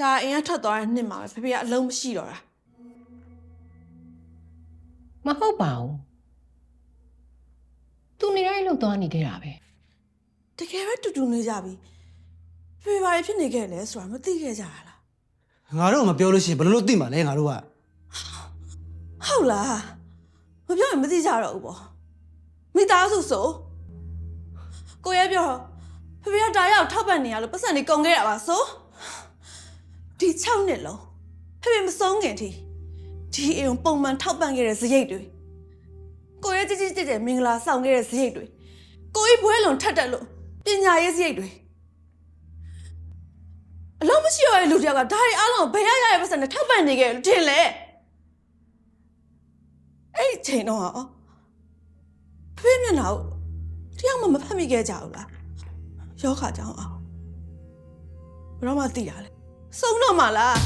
ဒါအင်းကထွက်သွားတဲ့နှစ်မှာပဲဖေဖေကအလုံးမရှိတော့တာ မဟုတ်ပါဘူးသူနေတိုင်းလှုပ်သွားနေခဲ့တာပဲ တကယ်ပဲတူတူနေကြပြီဖေဖေဘာတွေဖြစ်နေခဲ့လဲဆိုတာမသိခဲ့ကြရလား ငါတို့ကမပြောလို့ရှိရင်ဘယ်လိုလုပ်သိမှာလဲငါတို့က ဟုတ်လားမပြောရင်မသိကြတော့ဘူးပေါ့မိသားစုဆိုကိုရဲပြောဖေဖေကဒါရောက်ထောက်ပံ့နေရလို့ပတ်စံနေကုန်ခဲ့တာပါဆိုဒီ6နှစ်လုံးဖေဖေမဆုံးခင်ထိဒီအိမ်ပုံမှန်ထောက်ပံ့ခဲ့တဲ့စရိတ်တွေကိုရဲကြီးကြဲမင်္ဂလာဆောင်ခဲ့တဲ့စရိတ်တွေကိုကြီးဘွဲလွန်ထက်တက်လို့ပညာရေးစရိတ်တွေအလုံးမရှိရတဲ့လူတယောက်ကဒါတွေအားလုံးဘယ်ရရရဲ့ပတ်စံနဲ့ထောက်ပံ့နေခဲ့လို့ထင်လဲအဲ့ဒီချိန်တော့ဖေဖေမျက်နှာကိုတယောက်မှမဖတ်မိခဲ့ကြဘူးလားယောဂကြောင့်အောင်ဘယ်တော့မှသိရလဲဆုံးတော့မှလား